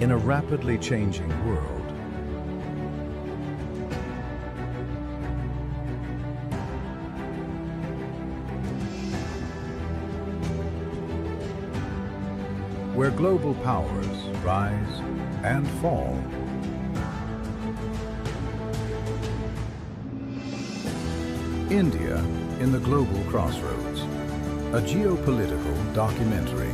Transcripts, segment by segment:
in a rapidly changing world. Where global powers rise and fall. India in the Global Crossroads, a geopolitical documentary.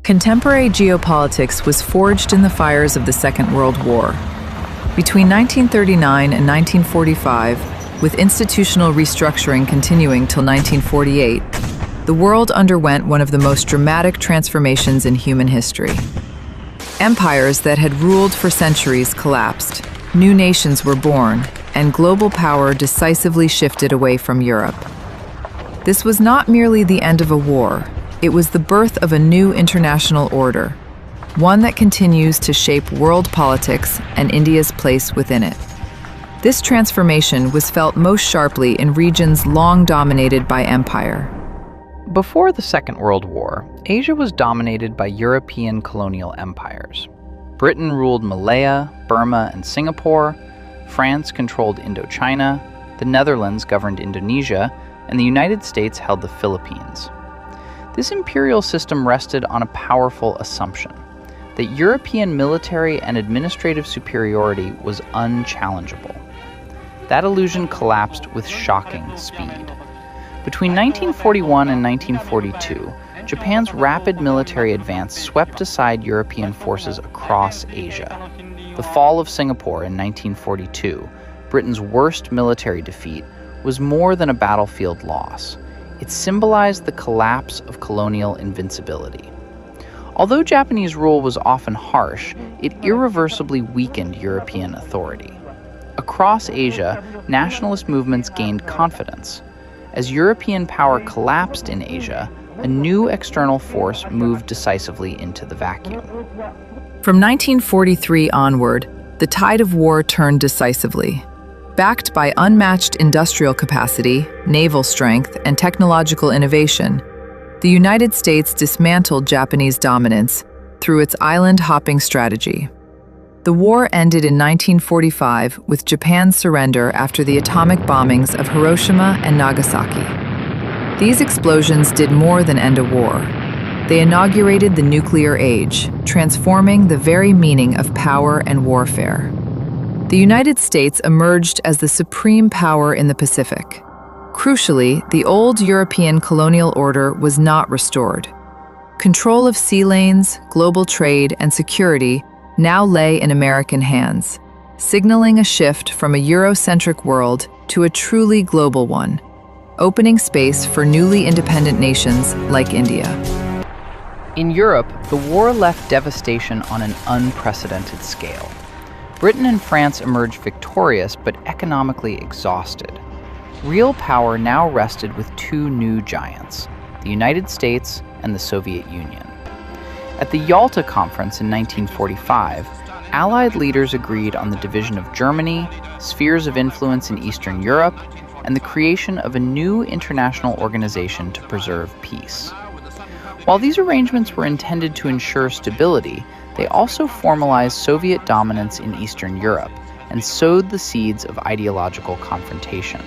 Contemporary geopolitics was forged in the fires of the Second World War. Between 1939 and 1945, with institutional restructuring continuing till 1948, the world underwent one of the most dramatic transformations in human history. Empires that had ruled for centuries collapsed, new nations were born, and global power decisively shifted away from Europe. This was not merely the end of a war, it was the birth of a new international order, one that continues to shape world politics and India's place within it. This transformation was felt most sharply in regions long dominated by empire. Before the Second World War, Asia was dominated by European colonial empires. Britain ruled Malaya, Burma, and Singapore, France controlled Indochina, the Netherlands governed Indonesia, and the United States held the Philippines. This imperial system rested on a powerful assumption that European military and administrative superiority was unchallengeable. That illusion collapsed with shocking speed. Between 1941 and 1942, Japan's rapid military advance swept aside European forces across Asia. The fall of Singapore in 1942, Britain's worst military defeat, was more than a battlefield loss. It symbolized the collapse of colonial invincibility. Although Japanese rule was often harsh, it irreversibly weakened European authority. Across Asia, nationalist movements gained confidence. As European power collapsed in Asia, a new external force moved decisively into the vacuum. From 1943 onward, the tide of war turned decisively. Backed by unmatched industrial capacity, naval strength, and technological innovation, the United States dismantled Japanese dominance through its island-hopping strategy. The war ended in 1945 with Japan's surrender after the atomic bombings of Hiroshima and Nagasaki. These explosions did more than end a war. They inaugurated the nuclear age, transforming the very meaning of power and warfare. The United States emerged as the supreme power in the Pacific. Crucially, the old European colonial order was not restored. Control of sea lanes, global trade, and security now lay in American hands, signaling a shift from a Eurocentric world to a truly global one, opening space for newly independent nations like India. In Europe, the war left devastation on an unprecedented scale. Britain and France emerged victorious but economically exhausted. Real power now rested with two new giants, the United States and the Soviet Union. At the Yalta Conference in 1945, Allied leaders agreed on the division of Germany, spheres of influence in Eastern Europe, and the creation of a new international organization to preserve peace. While these arrangements were intended to ensure stability, they also formalized Soviet dominance in Eastern Europe and sowed the seeds of ideological confrontation.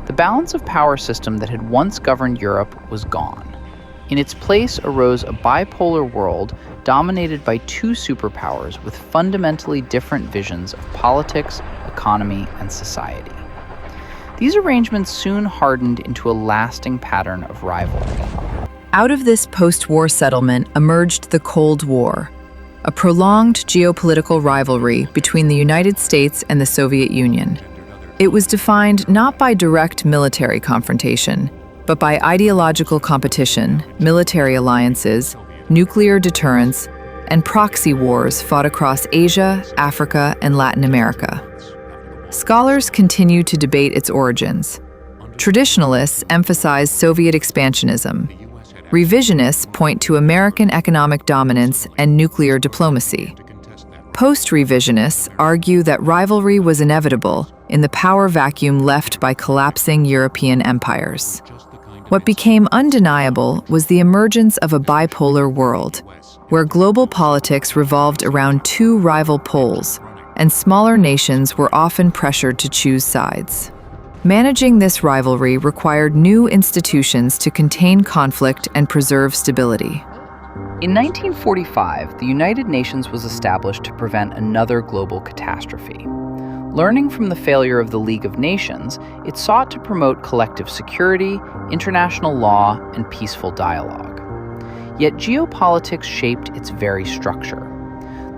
The balance of power system that had once governed Europe was gone. In its place arose a bipolar world dominated by two superpowers with fundamentally different visions of politics, economy, and society. These arrangements soon hardened into a lasting pattern of rivalry. Out of this post-war settlement emerged the Cold War, a prolonged geopolitical rivalry between the United States and the Soviet Union. It was defined not by direct military confrontation, but by ideological competition, military alliances, nuclear deterrence, and proxy wars fought across Asia, Africa, and Latin America. Scholars continue to debate its origins. Traditionalists emphasize Soviet expansionism. Revisionists point to American economic dominance and nuclear diplomacy. Post-revisionists argue that rivalry was inevitable in the power vacuum left by collapsing European empires. What became undeniable was the emergence of a bipolar world, where global politics revolved around two rival poles, and smaller nations were often pressured to choose sides. Managing this rivalry required new institutions to contain conflict and preserve stability. In 1945, the United Nations was established to prevent another global catastrophe. Learning from the failure of the League of Nations, it sought to promote collective security, international law, and peaceful dialogue. Yet geopolitics shaped its very structure.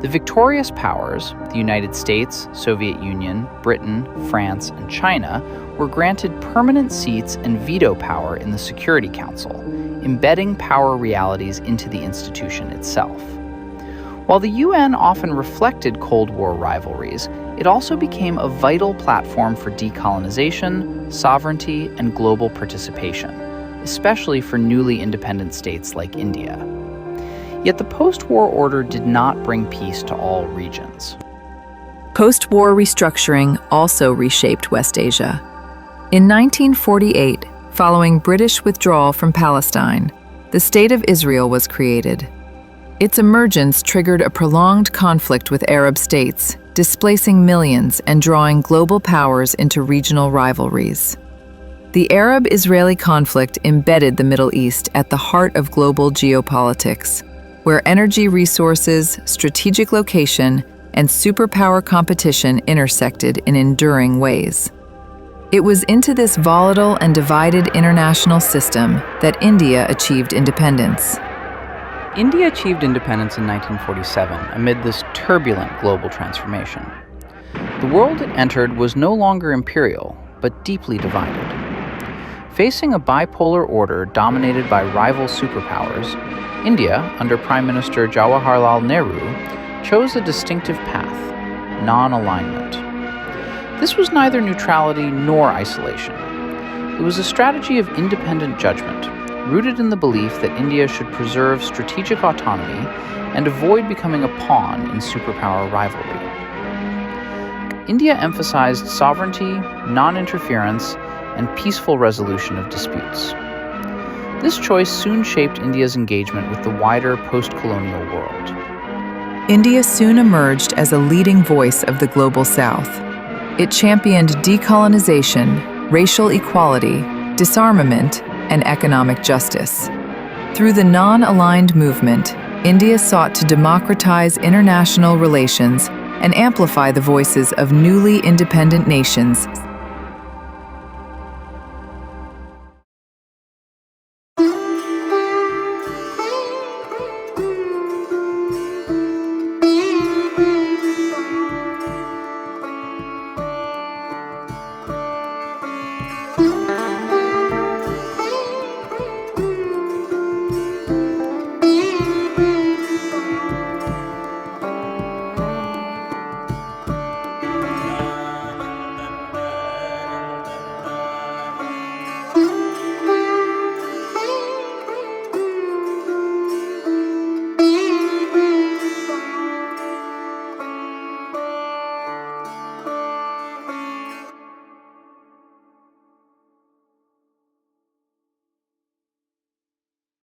The victorious powers, the United States, Soviet Union, Britain, France, and China, were granted permanent seats and veto power in the Security Council, embedding power realities into the institution itself. While the UN often reflected Cold War rivalries, it also became a vital platform for decolonization, sovereignty, and global participation, especially for newly independent states like India. Yet the post-war order did not bring peace to all regions. Post-war restructuring also reshaped West Asia. In 1948, following British withdrawal from Palestine, the State of Israel was created. Its emergence triggered a prolonged conflict with Arab states, displacing millions and drawing global powers into regional rivalries. The Arab-Israeli conflict embedded the Middle East at the heart of global geopolitics, where energy resources, strategic location, and superpower competition intersected in enduring ways. It was into this volatile and divided international system that India achieved independence. India achieved independence in 1947 amid this turbulent global transformation. The world it entered was no longer imperial, but deeply divided. Facing a bipolar order dominated by rival superpowers, India, under Prime Minister Jawaharlal Nehru, chose a distinctive path: non-alignment. This was neither neutrality nor isolation. It was a strategy of independent judgment, rooted in the belief that India should preserve strategic autonomy and avoid becoming a pawn in superpower rivalry. India emphasized sovereignty, non-interference, and peaceful resolution of disputes. This choice soon shaped India's engagement with the wider post-colonial world. India soon emerged as a leading voice of the global South. It championed decolonization, racial equality, disarmament, and economic justice. Through the non-aligned movement, India sought to democratize international relations and amplify the voices of newly independent nations